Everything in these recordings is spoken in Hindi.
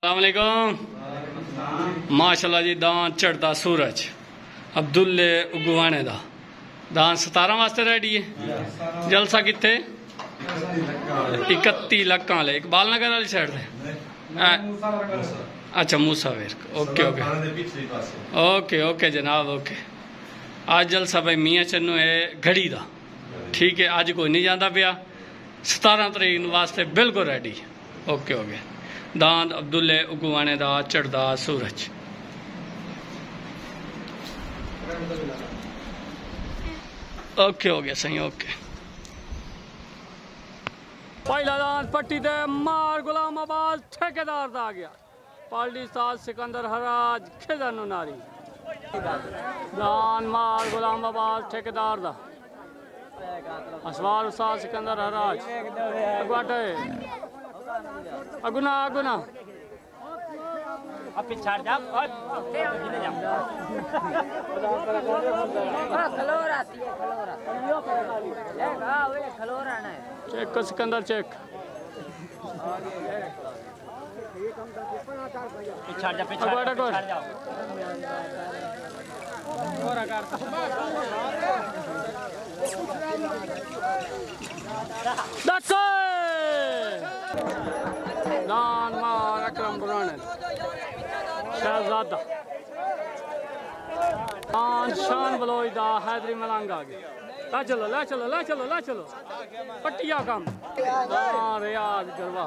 अस्सलामुअलैकुम। माशाल्लाह जी दान चढ़ता सूरज अब्दुल्ले उगवाने दा दान 17 वास्ते रेडी है। जलसा कितने 31 लख वाले इकबाल नगर वाली साइड से। अच्छा मूसा वेर ओके ओके ओके ओके जनाब ओके। आज जलसा भाई मियाँ चन्नू है घड़ी दा ठीक है। अज कोई नहीं जाता पिया 17 तरीक वास्ते बिल्कुल रेडी। ओके ओके दांद अब्दुल्ले उगवाने दा चढ़दा सूरज। ओके हो गया सही ओके। पहला दांद पट्टी ते मार गुलाम आबाद ठेकेदार दा आ गया। पालडी साज सिकंदर हराज खिजन नारी दान मार गुलाम आबाद ठेकेदार दा असवार साज सिकंदर हराज अगवाटे अगुना अगुना अब पिछाड़ जा और ले जा खलोर आती है खलोर आना है चेक को सिकंदर चेक पिछाड़ जा पिछाड़ जाओ और अगर दक्के दान मार अकरम बुराने शहजादा दान शान बलोई दा हैदरी मलंग आ गया। ला चलो ला चलो ला चलो ला चलो पट्टिया कम दान रियाज गरवा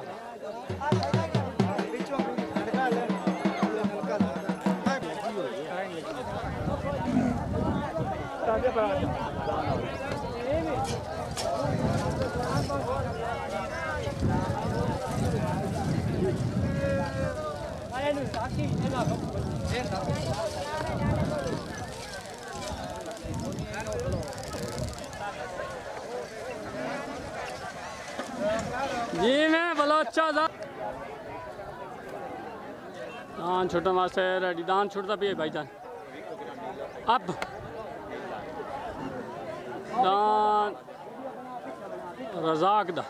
जी मैं बलोचा दान छोटा वास्ते रेडी दान छुटता भी है भाईजान। अब दान रजाक दा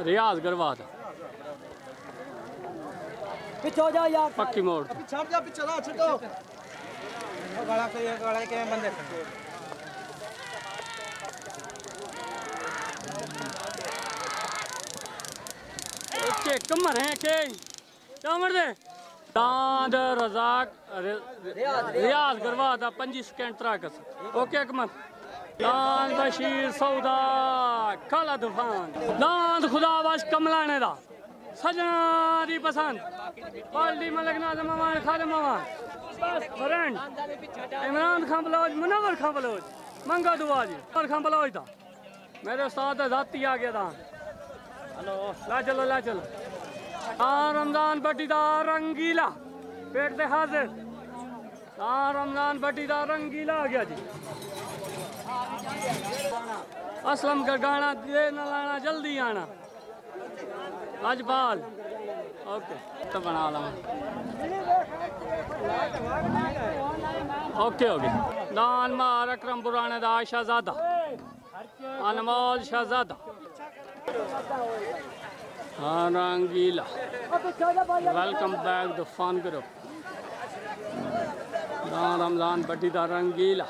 रियाज गरवा दा पीछे हो जाओ यार पक्की मोड़ पिछाड़ जा पीछे ना छुटो गला के बंदे कमर है के कमर दे दांद रजाक रियाज गरवा दा 25 सेकंड त्राकस ओके कमर दांद बशीर सौदा काला तूफान दांद खुदाबाश कमलाने दा सजना दी पसंद पालडी मलिक नाज़म अमान खालिद अमान बस फ्रेंड इमरान खान बलोच मुनव्वर खान बलोच मंगा दुआ जी और खान बलोच था मेरे उस्ताद जाती आ गया था। हेलो ला चलो रमजान बटीदार रंगीला पेट से हाजिर रमजान बटीदार रंगीला आ गया जी। असलम का गाना दे न लाना जल्दी आना राजपाल ओके तो बना ला ओके ओके दान मार अकरम पुराने दा शहजादा अनमोल शहजादा रंगीला welcome back the fun group दान रमजान बटी दा रंगीला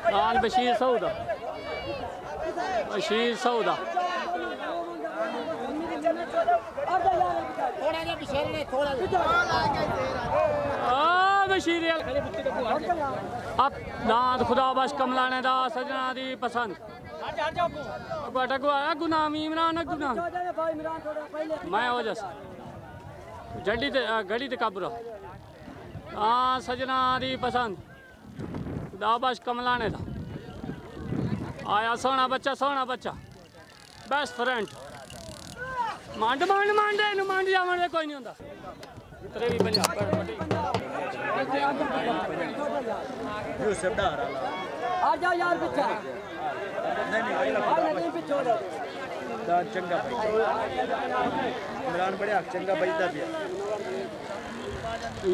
दान बशीर सौदा बशीर सौदा बशीर अब दांत खुदाबश कमलाने दा सजना दी पसंद गुनाम इमरान गुना मैं हो जैसा जल्दी घड़ी ते काबू हाँ सजना दी पसंद दाबश कमलाने दा आया सोना बच्चा बेस्ट फ्रेंड मांड मांड मांडे मांड जावन कोई नहीं होंदा इतने भी पंजाब आ जाओ यार पीछे नहीं पीछे हो जाओ चंगा भाई इमरान बड़े चंगा बजदा पिया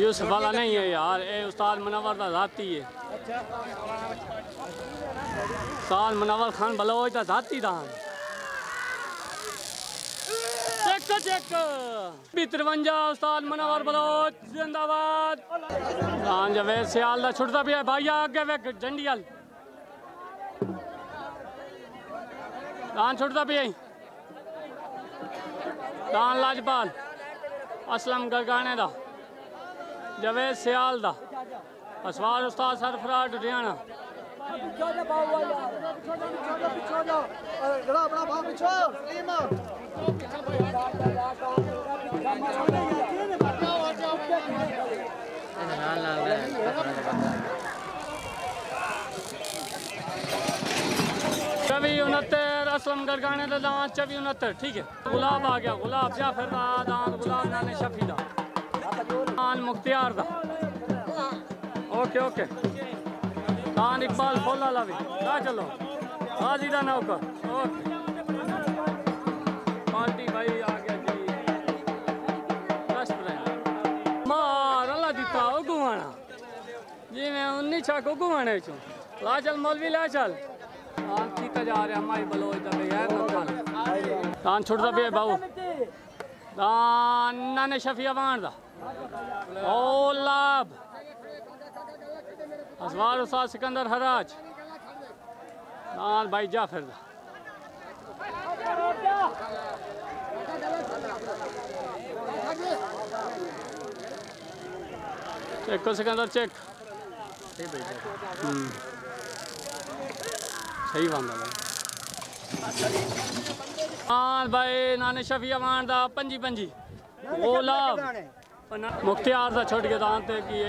यूसुफ वाला नहीं है यार, ये उस्ताद मुनव्वर दा जाती है। उस्ताद मुनव्वर खान बलोच दा धाती दान चेक 53 उस्ताद मुनव्वर बलोच जिंदाबाद। दान जवेद सियाल दा छुटदा पिया भाई आगे वे झंडियाल दान छुटदा पिया दान लाजपाल असलम गरगाने दा जवेद सियाल दा असवार उस्ताद सरफराज डुडियाना चवी 69 असलम गरगाने का दान 24 ठीक है। गुलाब आ गया गुलाब जाफर दा दान गुलाब नाने शफी दा दान मुख्तियार दा ओके दान इकबाल फोला लावी ला चलो हाजी दा नौकर ओके पार्टी भाई आ गया जी मार अल्लाह दिता ओ गुवाना जी मैं 19 छक ओ गुवाने चो ला चल मौलवी ला चल दान कीता जा रहा माई बलोच दा यार दान छुटदा पे बाबू दान नाने शफी अवान दा ओ लाभ असवार उस्ताद सिकंदर हराज दान भाई जाफर दा चेक को सिकंदर चेक सही बांधा भाई नाने शफी अमान दा 55 ओ लाभ मुख्तियार दा छोड़ के दान ते की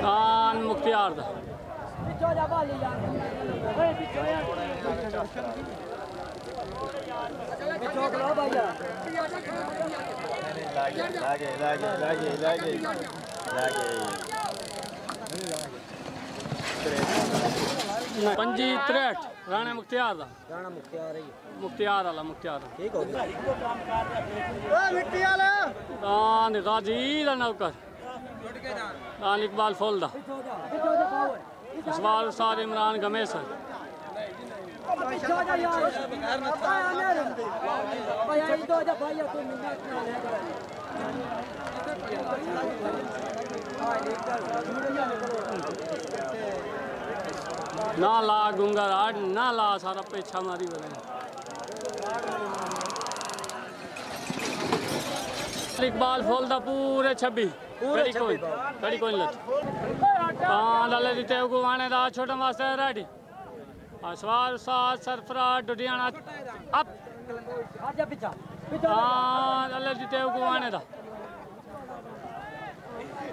दान मुख्तियार दा पंजी 63 राणे मुख्तियार दा मुख्तियार ठीक हो गया दान गाजी दा नौकर दान इकबाल फौल दा असवार उस्ताद इमरान गमेसर ना ला गुंगर आठ ना ला सारा पेछा मारी बने इकबाल फौल दा पूरे 26 कड़ी कोई लत हां लाले दी ते को आने दा छोटा वास्ते रेडी असवार साथ सरफराज डुडियाना अप आजा पीछा हां लाले दी ते को आने दा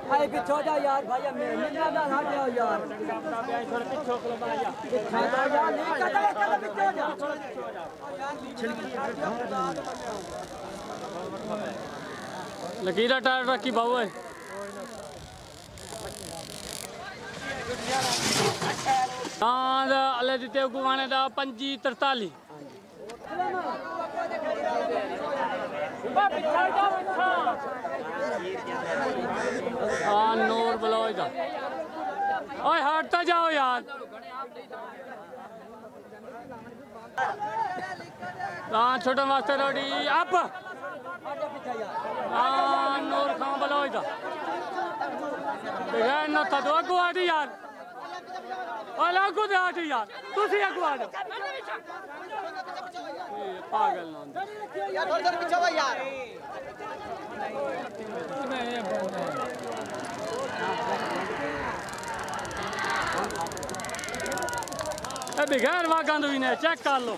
भाई पीछे जा यार भाई मिलना ना हट जाओ यार थोड़ा पीछे खलो भैया पीछे जा यार नहीं कर पीछे जा लकीरा टायर रखी बाबू है दान अल्लाह दी तेव गुवाने दा 25 43 हाँ नूर बलोच दा ओए हटता जाओ यार दान छोटे वास्ते रोडी अप हाँ नूर खां बलोच दा बगैर न था तो अगू आटी यार और अगू दे आटी यार तुसी अगू आ जाओ पागल ना यार थोड़ी देर पीछे यार बगैर वागा ने चेक कर लो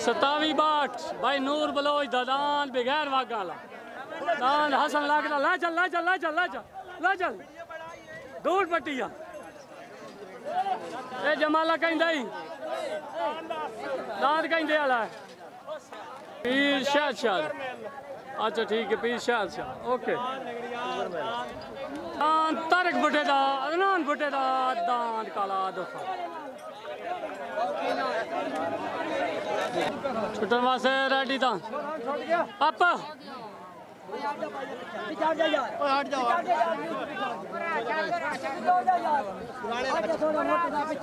27 बाट भाई नूर बलोच दा दान बगैर वागा दान हसन लागदा ला चल दूर पट्टिया ए जमाला कहंदा ही दांत कहंदे वाला पीर शाह अच्छा ठीक है पीर शाह ओके दान तारक बुटे दा अदनान बुटे दा दान काला दफा छुटन वास्ते रेडी दान अप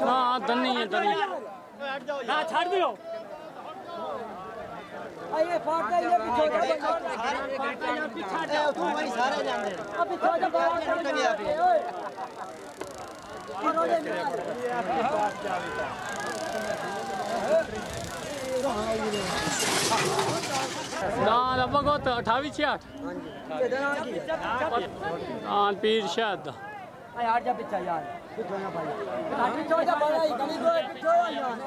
हाँ धनी है धनी ना छाड़ दियो ये फाड़ दे ये पीछे जा तू वही सारे जाने अब पीछे जा बाहर कभी आप दान अब को 28 68 दान पीर शायद यार जा पीछे यार पीछे ना भाई पीछे जा भाई गली को पीछे यार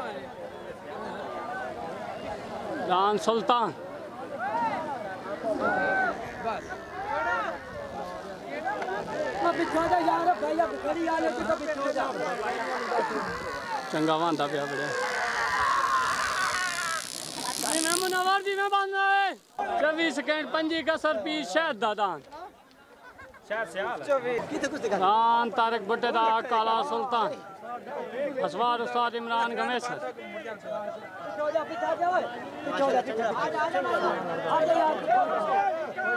दान सुल्तान पीछे जा यार भैया गली आ ले तो पीछे जा चंगा वांदा पिया बड़े मैं मुनवर दी में बांधना है 24 सेकंड 5 कसर पीर शायद दा दान दान तारक भुट्टे दा काला सुल्तान असवार उस्ताद इमरान गमेसर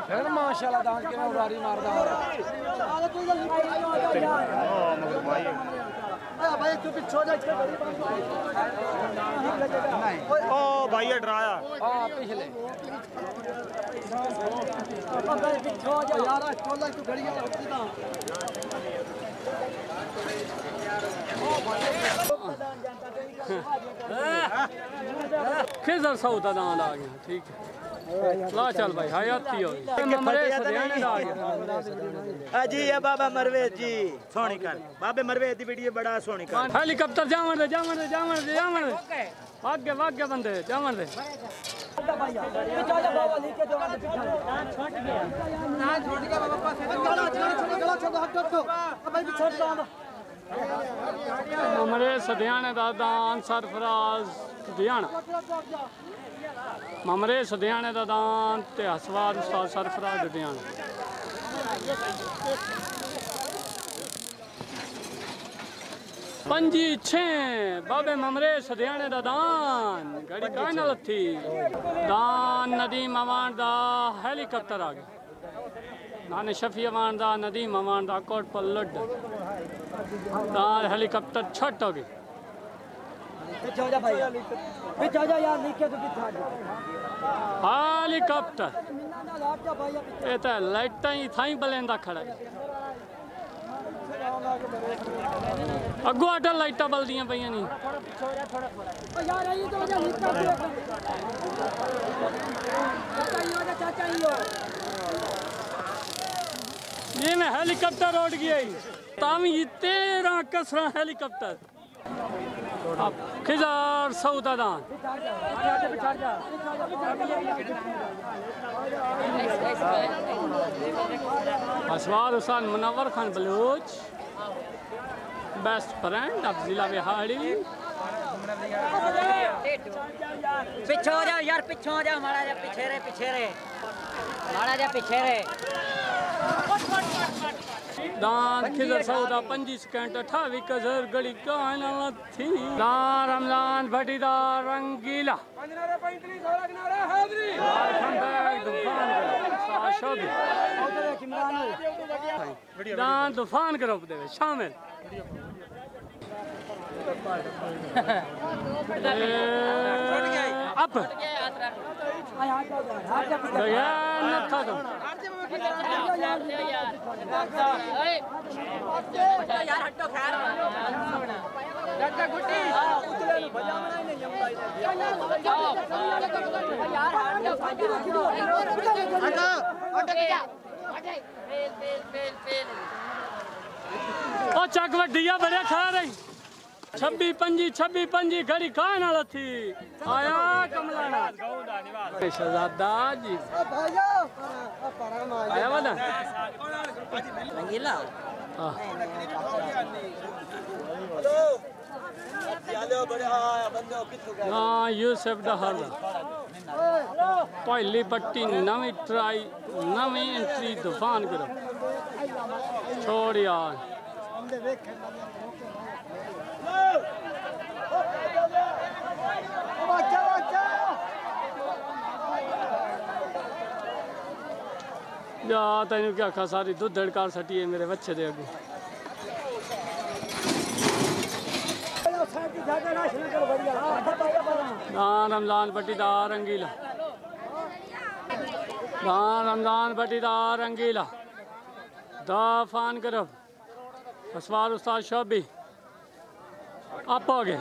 फिर माशाल्लाह दान के मैं उड़ारी मारदा भाई तू पीछे जा इसके बड़ी ओ भाई ये डराया हां पिछले भाई पीछे जा यार टोला तू घड़ी जा खिजर सौदा दान आ गया ठीक है ला चल भाई हयाती हो ममरे सदियाने दा आ गया जी ये बाबा मरवेद जी सोनी कर बाबे मरवेद दी वीडियो बड़ा सोनी कर हेलीकॉप्टर जावन दे भाग्य बंदे जावन दे पीछे जा बाबा लेके दो छोड़ गया ना छोड़ गया बाबा पास गला छोड़ हट दो अब भाई छोड़ दो ममरे सदियाने दा दान सरफराज दियाना ममरे सदियाने दा दान ते हसवार उस्ताद सरफराज दियाना पंजी छे बाबे ममरे सदियाने दा दान गड़ी कान लथी दान नदीम अवान दा हेलीकॉप्टर आ गया नाने शफी अवान दा नदीम अवान दा कोट पर लड दान हेलीकॉप्टर छट हो गई पीछे जा भाई पीछे जा यार नीचे तो पीछे जा हेलीकॉप्टर ना लाट जा भाई ये तो लाइटा ही थाई बलेंदा खड़ा है अगो आटा लाइटा बलदियां पईयां नहीं यार ये तो जा नीचे चाचा ही हो ये मैं हेलीकॉप्टर उड़ गया तामी 13 कसरा हेलीकॉप्टर अब खिजार सौदा दान असवार हुसैन मुनव्वर खान बलूच बेस्ट फ्रेंड अब जिला बिहाड़ी पीछे हो जाओ यार पीछे हो जाओ हमारा जा पीछे रे हमारा जा पीछे रे दान खिजर सौदा 25 सेकंड 28 कजर गड़ी कान थी दान रमजान भटीदार रंगीला दान तूफान करो दे शामिल अब था तुम ओ चक वड्डिया बड़े खा रही 26 घड़ी कान वाला थी आया कमला शहजादा जी आया वाला रंगीला हाँ यूसुफ डहर पहली पट्टी नवी ट्राई नवी एंट्री तूफान करो छोड़ यार जा तेन क्या आखा सारी दुध धड़कार सटी है मेरे बच्चे दे अगू रमजान पट्टीदार रंगीला रमजान पट्टीदार रंगीला दाफान करब असवार उस्ताद शोबी आप हो गए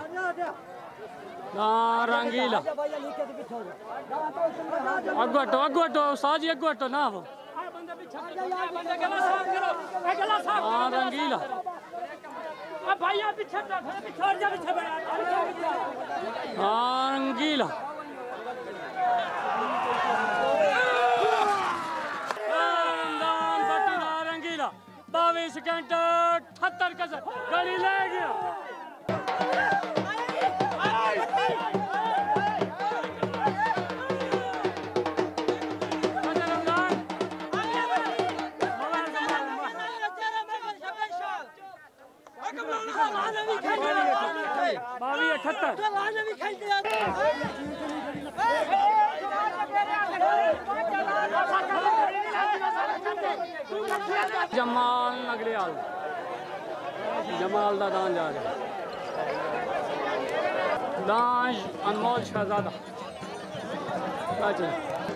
रंगीला अगुटो उस्ताद जी अगुटो ना वो रंगीला रंगीला रंगीला 22 सेकंड 78 कसर गाड़ी ले गया जमाल नगरियाल जमाल दा दान जा रहा दान अनमोल शहजादा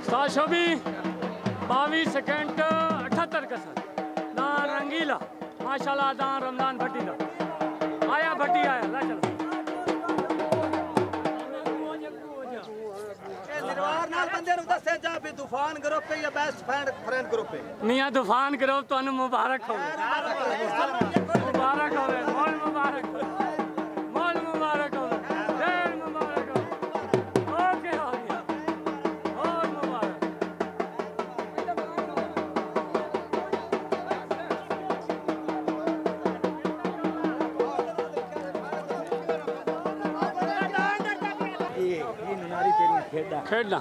सात शोबी 22 सेकंड 78 कसर दान रंगीला माशाल्लाह दान रमजान भट्टी दा आया भट्टी आया ला चलो तूफान ग्रुप पे या बेस्ट फ्रेंड ग्रुप पे मियां तूफान ग्रुप तो मुबारक हो मुबारक हो मौल मुबारक हो मौल मुबारक हो ढेर मुबारक हो ओके हो गया और मुबारक खेडना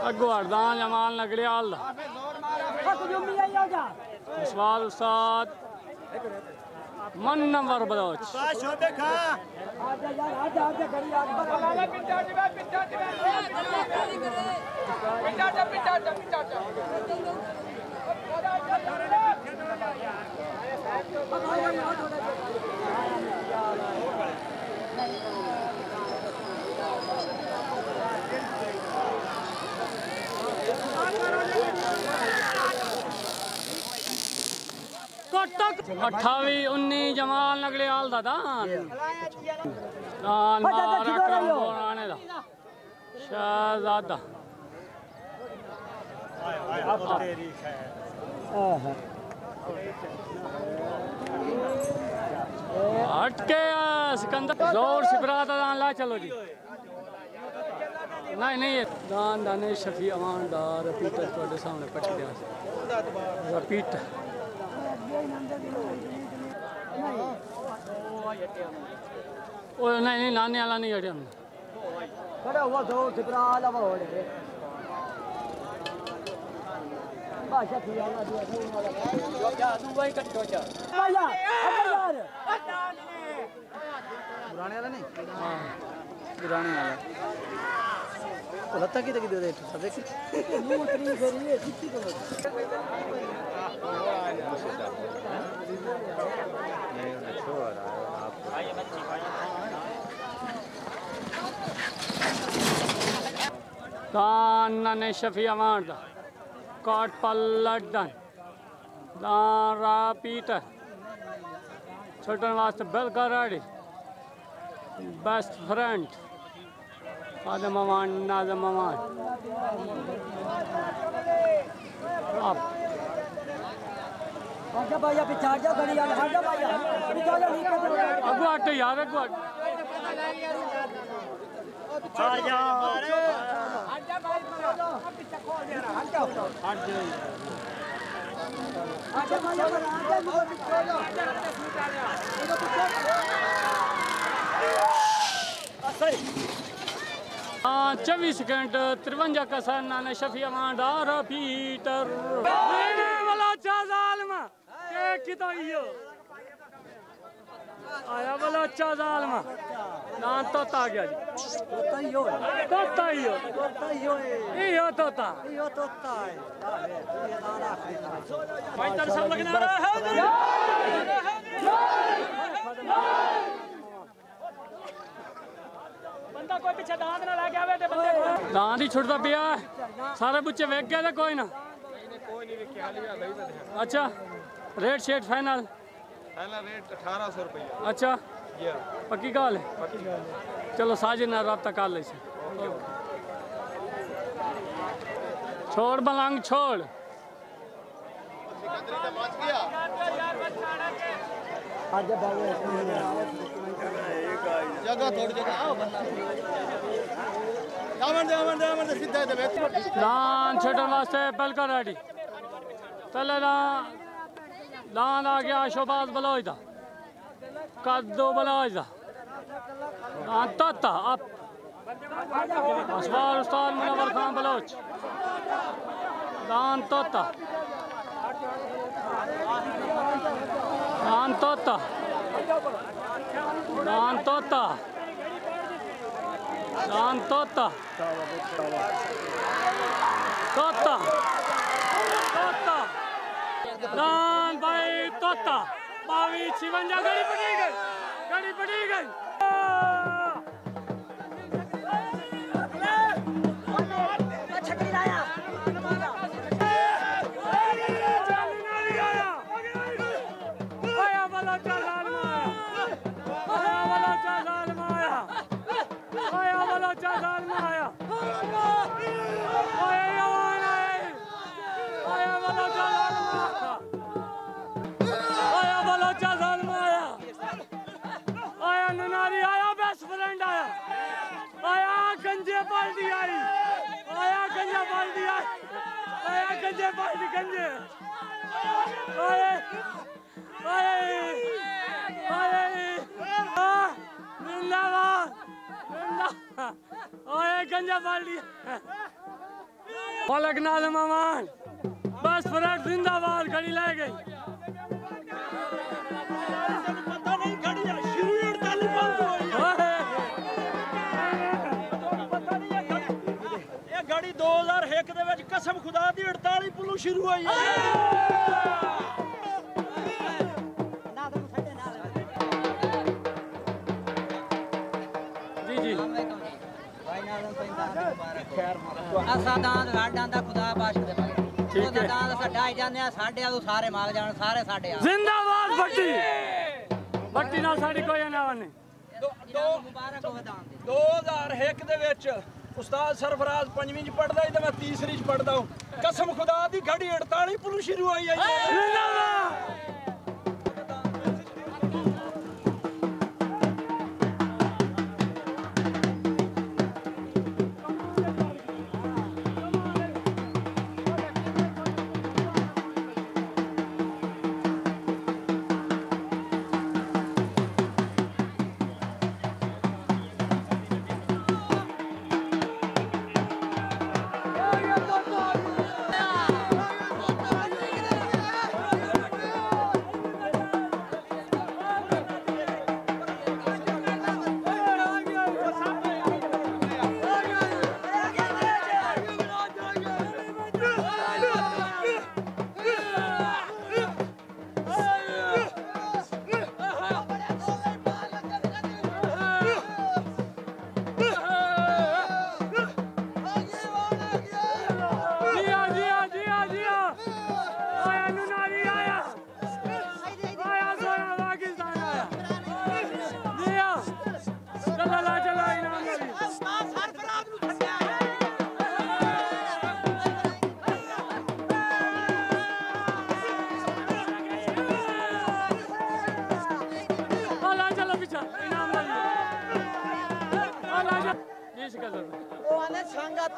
अगो हरदान जमाल नगरियाल स्वाद उस्ताद मन नंबर बलोच कटक 28 19 जमाल नगरियाल दा दान अकरम बोराने दा शहजादा हटके सिकंदर जोर सिपरा दा दान ला चलो जी नहीं दान दाने शफी अमानदार रिपीटर ਤੁਹਾਡੇ सामने पछ गया रिपीट नहीं नाने वाला नहीं हटे हमने खड़ा हुआ जोर से पूरा आला हो रहे भाषा थी आला दिया क्या दुबई कट्टो जा भैया यार पुराने वाला नहीं हां पुराने वाला तो लता की दे दे सब देख मुंह उतरी फेरी है कितनी को दान शफी अमार दा काट पलटन दारा पीटर छोटन वास्ते बिल्कुल रेडी बेस्ट फ्रेंड आदम अमान नाजम अमान आप आजा भैया पिछाड़ जा बड़ी यार आजा भैया पिछाड़ जा नीचे अगु हट यार अगु हट आजा मारे आजा भाई पीछे खोल दे रहा हट जाओ हट जाओ आजा भैया आजा मुझे पिछाड़ जा आजा सही 24 सेकंड 53 का नाने शफी अमानदार पीटर वाला चा जालिम के कितो यो आया बलोचा जालमा नान तोता आ गया जी तोता ही हो तोता ही हो यो तोता है ये नाना भाई दर्शन लगना रहा है बंदा कोई पीछे दांत ना लग आवे ते बंदे दांत ही छुटदा पिया सारे बच्चे वेख गए ते कोई ना अच्छा रेट शेट फाइनल रेट 1800 रुपया। अच्छा पक्की गल है चलो साजिद नाल राब्ता कर ले छोड़ बलंग छोड़ जगह थोड़ी जगह आओ बंदा दे सीधा दे दान छटन वास्ते बिल्कुल रेडी चले दान आ गया शोबाज बलोच दा कद्दू बलोच दा दान तोता अप असवार उस्ताद मुनव्वर खान बलोच दान तोता दान तोता दान तोता दान तोता तोता तोता दान भाई तोता 22-56 गड़ी पड़ी गई बाल्टी आई आया गंजा बाल्टी आई आया गंजे बाल्टी गंजे आए आए आए जिंदाबाद आए गंजा बाल्टी मलक नाल मेहमान बस फरक जिंदाबाद खड़ी ले गई पता नहीं खड़ी है शुरू 48 बंद हुई गाड़ी 2001 ਦੇ ਵਿੱਚ ਕਸਮ ਖੁਦਾ ਦੀ 48 ਪੁਲੂ ਸ਼ੁਰੂ ਹੋਈ ਹੈ ਜੀ ਜੀ भाई नाल खैर असा दांत लाडां दा खुदा बाश दे ठीक है दांत सटाई जांदे आ साडे आ सारे माल जान सारे साडे आ जिंदाबाद भट्टी भट्टी ਨਾਲ ਸਾਡੀ ਕੋਈ ਅਨਾਵਾ ਨਹੀਂ मुबारक हो दांत 2001 ਦੇ ਵਿੱਚ उस्ताद सरफराज 5वीं च पढ़दा ते मैं 3री च पढ़दा हूं कसम खुदा दी घड़ी 48 पुलू शुरू हुई है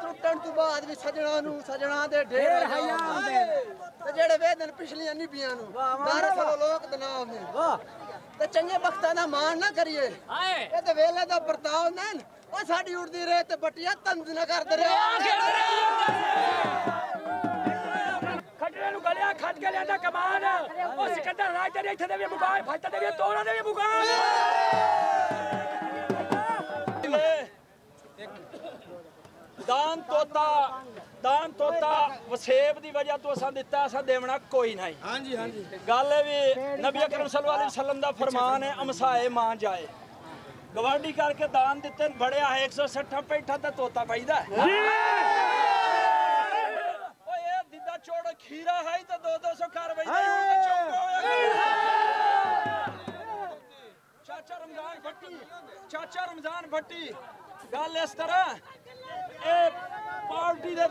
टुटन तो बाद भी सजना दे ढेर ते जेड़े वेदन पिछलियां निभियां नु 1200 लोक दे नाम ने ते चंगे बख्तां दा मान ना करिए ए ते वेले दा बर्ताव ने ओ साडी उड़दी रहे ते बटिया तंज ना करदे रहे खटरे नु गलिया खट के लिया कमान ओ सिकंदर राज तेरे इथे दे मुकाम फट दे तोड़ा दे मुकाम दान तोता वसेब दी वजह तो असा दिता असा देवना कोई नहीं। हाँ जी हाँ जी गल है भी नबी अकरम सल्लल्लाहु अलैहि वसल्लम दा फरमान है अमसाए मां जाए गवांडी करके दान दिते बड़े आ 160 पैठा ते तोता पैदा ओए दिदा चोड़ खीरा है तो 200 कर वई चाचा रमजान भट्टी गल इस तरह ए पार्टी दे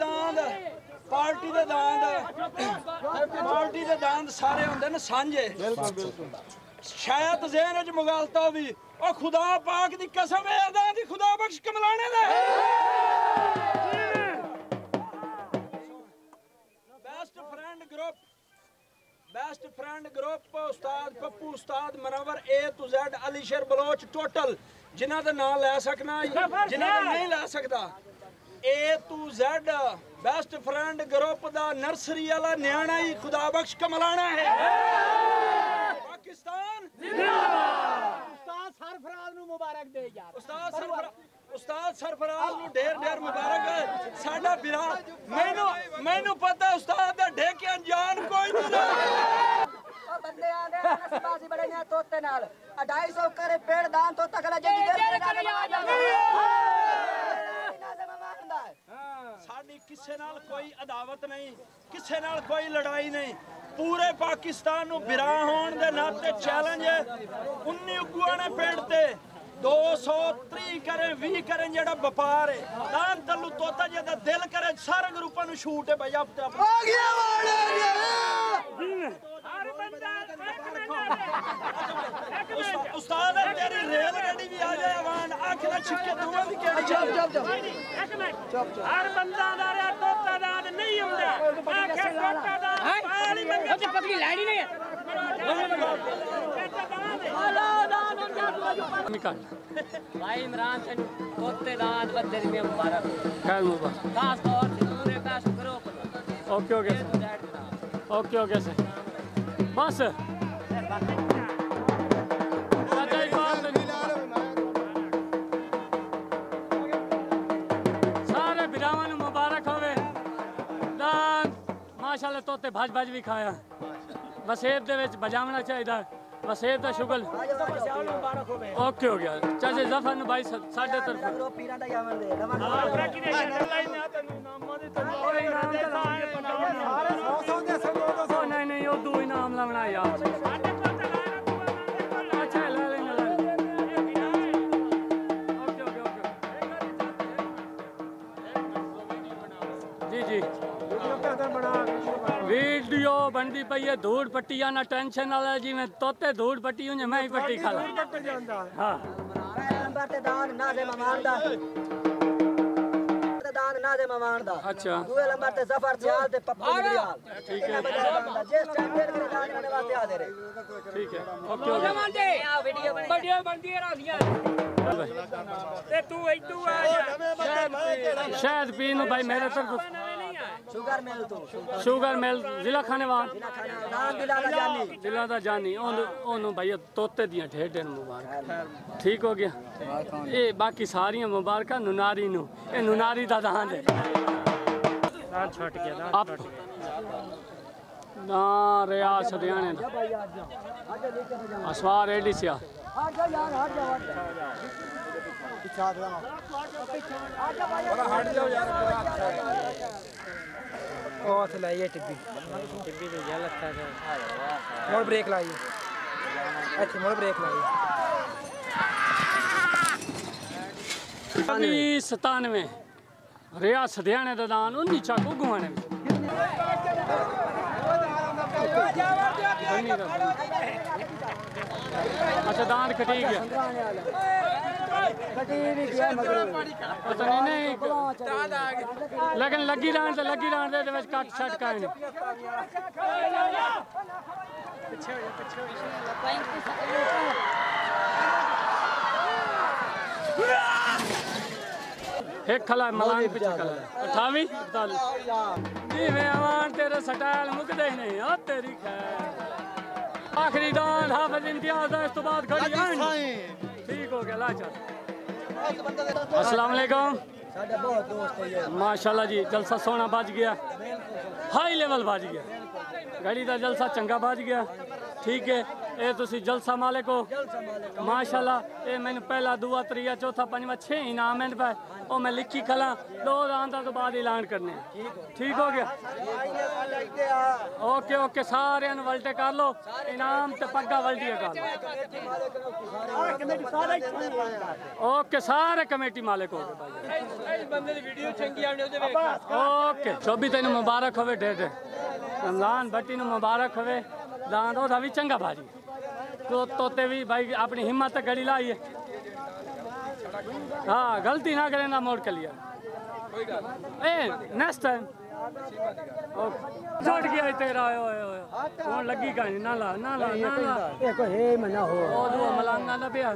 दांद सारे होंदे न सांझे शायद ज़हन च मुगालता भी ओ खुदा पाक दी कसम है अदा दी खुदा बख्श कमलाने दे बेस्ट फ्रेंड ग्रुप उस्ताद पप्पू उस्ताद मनवर A to Z Alisher Baloch total जिन्हां दा नाम ले सकना जिन्हां दा नहीं ले सकदा A to Z best friend group दा नर्सरी वाला न्याणा ही खुदा बख्श कमलाना है पाकिस्तान जिंदाबाद उस्ताद सरफराज नु मुबारक दे यार उस्ताद सरफराज नु ढेर मुबारक साडा बिरा मैनू पता उस्ताद दा ढेके अनजान कोई नहीं बंदे आंदे नसबाजी बड़े ने तोते नाल 250 करे पेड़ दान तो तकला साडी किसे नाल कोई अदावत नहीं किसे नाल कोई लड़ाई नहीं पूरे पाकिस्तान नु बिरा होण दे नाते चैलेंज है 19 उगुआ ने पेड़ ते 230 करे 20 करे जेड़ा व्यापार है दान तल्लू तोता जेदा दिल करे सारे ग्रुपां नु छूट है भाई आप आ गया हर बंदा उस्ताद तेरी रेल गाड़ी भी आ जाए आवान आखिर छिक्के दुआ दी केड़ी चल एक मिनट हर बंदा दा रे तोता दा नहीं हुंदा आखे तोता दा पानी मंगे ते पतली लाड़ी नहीं भाई इमरान से तोते दांत बदे में मुबारक खैर मुबारक खास तौर से पूरे बेस्ट ग्रुप ओके सर बस सारे बिरावां नूं मुबारक होवे दान माशाअल्लाह तोते भज भी खाया वसेब दे विच बजावना चाहिदा वसेब दा शुगल ओके हो गया चाचे जफर नु भाई साडे तरफ पीरा दा यावन दे नहीं वो दो इनाम लावना यार अच्छा ला लेना जी वीडियो बनती पई है धूड़ पट्टी ना टेंशन वाला जी मैं तोते धूड़ पट्टी हूं मैं ही पट्टी खा हाँ दान ना दे ममान दा दान ना दे ममान दा अच्छा दूसरे नंबर ते जफर सियाल ते पप्पू रियाल ठीक है जिस टाइम पे दान करने वास्ते आ दे रहे ठीक है ओके वीडियो बनती है राधिया ते तू इदू आ शायद पीन भाई मेरे तरफ शुगर मिल जिला खानेवाल जिला दा जानी ओनू भाई तोते दियां ढेडे मुबारक ठीक हो गया ये बाकी सारियां मुबारक नुनारी नु ए नुनारी दा दान है दान छट गया आप ना रियाज सदियाने असवार एडिसिया ओथ लाइए टिब्बी तो गलत था मोड़ ब्रेक लाइए अच्छा मोड़ ब्रेक लाइए 97 रिया सदियाने दा दान 19 चाकू गुआने अच्छा दान कटी गया पता नहीं लेकिन लगी रहन दे विच कट छट काए ने एक खला मलांग पीछे खला 28 42 जिवें आवान तेरे स्टाइल मुकदे ही नहीं ओ तेरी खैर आखिरी दान हाफिज इम्तियाज दा इस तो बाद खड़ी ठीक हो गया ला चल अस्सलाम वालेकुम माशाल्लाह जी जलसा सोना बज गया हाई लेवल बज गया घड़ी का जलसा चंगा बज गया ठीक है ये तुसी जलसा मालिक हो माशाल्लाह ये मैंने पहला दूआ त्रीया चौथा पंजवा 6 इनाम है पे और मैं लिखी खला 2 रांदा तो बाद ऐलान करने ठीक हो गया ओके ओके सारे वल्टे कर लो इनाम ते पग्गा वल्टी कर ओके सारे कमेटी मालिक हो ओके चौबी तेन मुबारक होवे ढेर रमजान भट्टी नु मुबारक होवे दान ओदा भी चंगा भाजी तो तोते भी भाई अपनी हिम्मत घड़ी लाई है हाँ गलती ना करे ना मोड़ के लिया नेक्स्ट टाइम छोड़ गया तेरा ओए लगी कहानी ना ला ना ला ना ला एको हे मना हो ओ दो मलांगा ना पिया ओ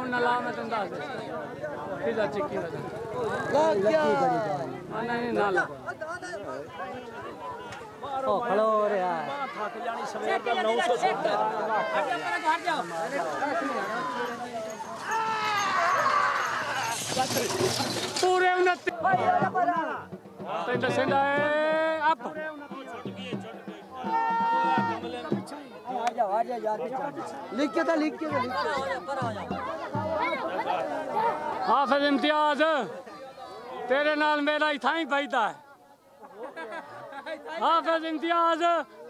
ना ला मैं तुम दस किधर चिक्की लग गया नहीं ना ला ओ खड़ो रे यार थक जानी सवेर का 970 पूरे 29 तेंदा सेंदा अप आ जा यार लिख के हाफिज इम्तियाज तेरे नाल मेरा इथा ही पैदा है हाफिज इम्तियाज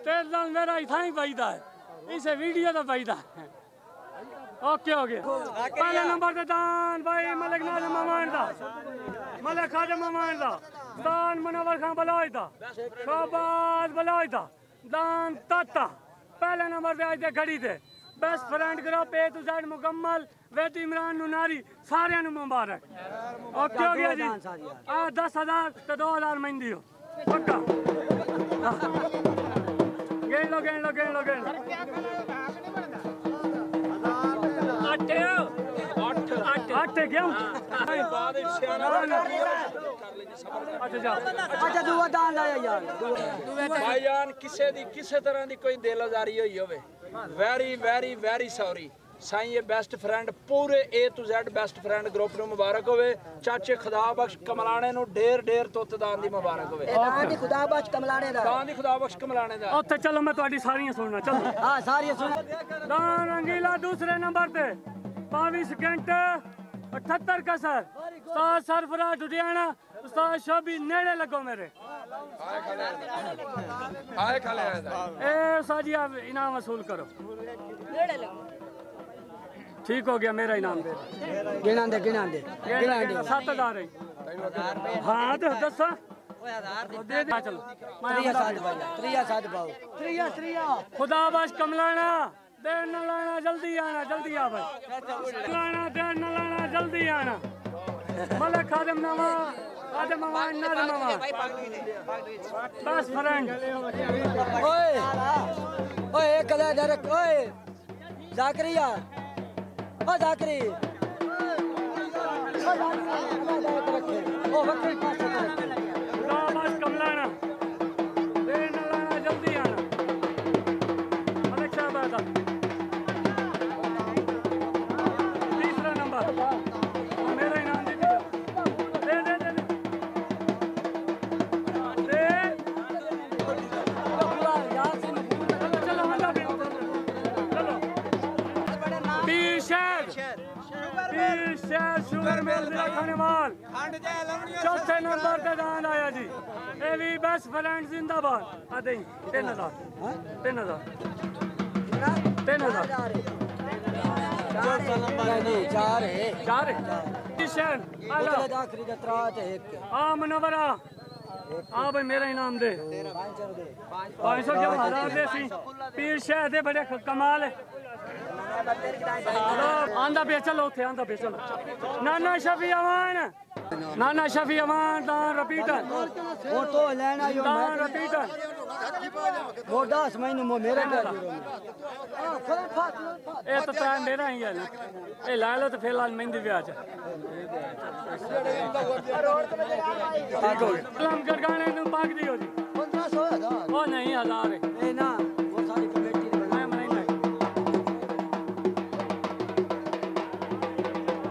तेरे नाल मेरा इथा ही पैदा है इसे वीडियो तो पैदा है ओके हो गया पहले नंबर पे दान भाई मलिक नाज़िम ममान दा मलिक खाजा ममान दा दान मुनव्वर खान बलोच दा शाबाश बलोच दा दान ताता पहले नंबर पे आज दे घड़ी दे best friend group A to Z मुकम्मल वेद इमरान नुनारी सारे मुबारक ओके हो गया जी 10,000 तो 2,000 महंगी हो पक्का गिन लो आटे क्यों अच्छा दुआ दान लाया यार भाईजान किसे तरह की कोई दिल आजारी हुई होवे वेरी वेरी वेरी सॉरी साईं ये बेस्ट फ्रेंड पूरे A to Z best friend group ਨੂੰ ਮੁਬਾਰਕ ਹੋਵੇ ਚਾਚੇ ਖੁਦਾ ਬਖਸ਼ ਕਮਲਾਣੇ ਨੂੰ ਢੇਰ ਤੋਤਦਾਨ ਦੀ ਮੁਬਾਰਕ ਹੋਵੇ दान दी खुदा बख्श कमलाने दा ਦਾਨ ਦੀ ਖੁਦਾ ਬਖਸ਼ ਕਮਲਾਣੇ ਦਾ ਉੱਥੇ ਚਲੋ ਮੈਂ ਤੁਹਾਡੀ ਸਾਰੀਆਂ ਸੁਣਨਾ ਚਲੋ हां सारी सुन दान रंगीला दूसरे नंबर पे 22 सेकंड 78 कसर उस्ताद सरफराज लुधियाना उस्ताद शोबी नेड़े लगो मेरे आए खाले ए साजी आप इनाम वसूल करो ठीक हो गया मेरा इनाम दे गिना दे 7,000 है हाँ तो दस दे दे चलो त्रिया साथ भाई त्रिया खुदा बख्श कमलाना देर न लाना जल्दी आना जल्दी आ भाई लाना देर न लाना जल्दी आना मलिक खादिम नवा खादिम अमान नाज़िम अमान बस फ्रेंड ओए एक कदा डरक ओए जाकरिया ओ जाकरी ओ वक्र पास खुदा बख्श कमलाना देर न लाना जल्दी आना मलिक साहब आता तीसरा नंबर मेरा इनाम दे शुगर मिल खाने वाल चौथे नंबर पे दान आया जी ये भी बेस्ट फ्रेंड जिंदाबाद आते 3,000 चार है किशन आखिरी का त्रात है एक आ मुनव्वरा आ भाई मेरा इनाम दे 500 क्यों 1000 दे सी पीर शाह दे बड़े कमाल है आंदा पे चलो उठे आंदा पे चलो नाना शफी अमान दान रिपीटर वो तो लेना यो दान रिपीटर वो 10 महीने में मेरा क्या ये तो टाइम मेरा ही है ये ला लो तो फिलहाल मेहंदी ब्याह च हम गड़गाने ਨੂੰ ਪਾਕ ਦਿਓ ਜੀ 1500 ਉਹ ਨਹੀਂ 1000 ਹੈ ए ना वो सारी कमेटी मैं नहीं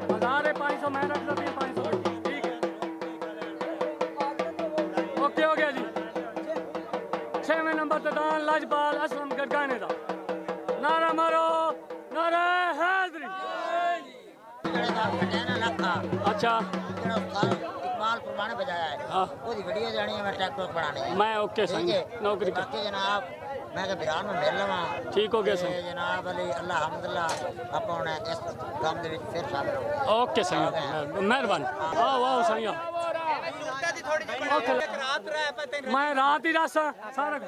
1000 है 500 मैं रख देती 500 ठीक है ओके हो गया जी 6वें नंबर ते दान लाजपाल असलम गड़गाने दा नारा मारो नारा हैदरी अच्छा इकबाल पुराने बजाया है हाँ ਉਹਦੀ ਵੀਡੀਓ ਜਾਣੀ ਹੈ ਮੈਂ ਟੈਕਟਰ ਬਣਾਣੀ ਹੈ मैं ओके संग नौकरी कर ਬਾਕੀ ਜਨਾਬ ਮੈਂ ਕਿ ਬਿਰਾਨ ਨੂੰ ਮਿਲ ਲਵਾਂ ठीक हो गया ਤੇ संग ਜਨਾਬ ਅਲੀ ਅੱਲਾ ਹਮਦੁਲਿਲਾ ਆਪਾਂ ਹੁਣ ਇਸ ਕੰਮ ਦੇ ਵਿੱਚ ਫਿਰ ਸ਼ਾਮਿਲ ਹੋ ओके संग मेहरबानी आओ आओ संग मैं रात ही रस सारा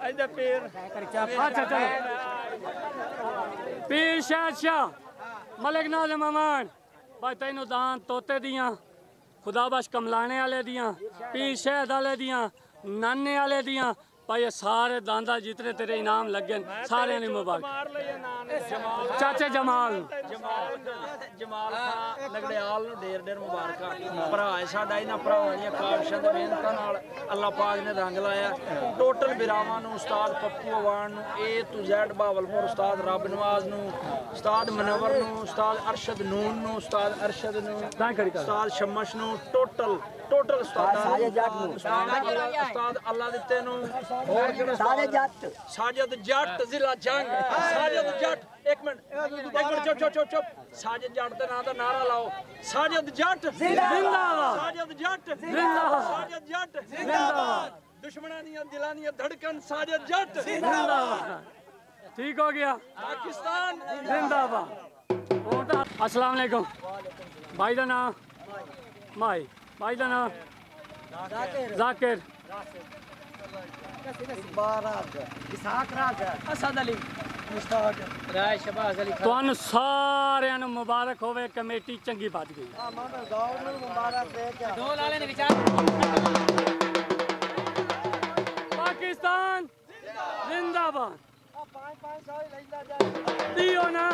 ਇਹਦਾ ਪੇਰ अच्छा चलो पीर शाह मलिक नाज़िम अमान भाई तैनू दान तोते दियां खुदा बश कमलाने वाले दियां पीर शहद वाले दियां नाने वाले दियां भाई ये सारे दांदा जितने तेरे इनाम लगे सारे ने मुबारक ਮਾਰ ਲਈਏ ਨਾਂ ਨੇ ਜਮਾਲ चाचे जमाल ਜਮਾਲ ਖਾਂ ਲਗੜਿਆਲ ਨੂੰ ਢੇਰ ਢੇਰ ਮੁਬਾਰਕਾਂ ਭਰਾ ਹੈ ਸਾਡਾ ਇਹਨਾਂ ਭਰਾਵਾਂ ਦੀਆਂ ਕਾਵਿਸ਼ਾਂ ਤੇ ਮਿਹਨਤਾਂ ਨਾਲ ਅੱਲਾਹ ਪਾਕ ਨੇ ਰੰਗ ਲਾਇਆ ਟੋਟਲ ਬਿਰਾਵਾਂ ਨੂੰ ਉਸਤਾਦ ਪੱਪੂ ਅਵਾਨ ਨੂੰ A to Z ਬਾਵਲਪੁਰ ਉਸਤਾਦ ਰੱਬ ਨਵਾਜ਼ ਨੂੰ ਉਸਤਾਦ ਮਨਵਰ ਨੂੰ ਉਸਤਾਦ ਅਰਸ਼ਦ ਨੂਨ ਨੂੰ ਉਸਤਾਦ ਅਰਸ਼ਦ ਨੂੰ ਉਸਤਾਦ ਸ਼ਮਸ਼ ਨੂੰ ਟੋਟਲ ਉਸਤਾਦ ਅੱਲਾ ਦਿੱਤੇ ਨੂੰ सारे जट साजिद जट जिला जंग साजिद जट एक मिनट चुप साजिद जट के नाम का नारा लाओ साजिद जट जिंदाबाद साजिद जट जिंदाबाद साजिद जट जिंदाबाद दुश्मनां दी दिलां दी धड़कन साजिद जट जिंदाबाद ठीक हो गया पाकिस्तान जिंदाबाद अस्सलाम वालेकुम भाई का नाम माई भाई का नाम जाकिर ਤੁਹਾਨੂੰ ਸਾਰਿਆਂ ਨੂੰ ਮੁਬਾਰਕ ਹੋਵੇ ਕਮੇਟੀ ਚੰਗੀ ਵੱਜ ਗਈ ਦੋ ਲਾਲੇ ਨੇ ਵਿਚਾਰ ਪਾਕਿਸਤਾਨ ਜਿੰਦਾਬਾਦ ਦਿਓ ਨਾ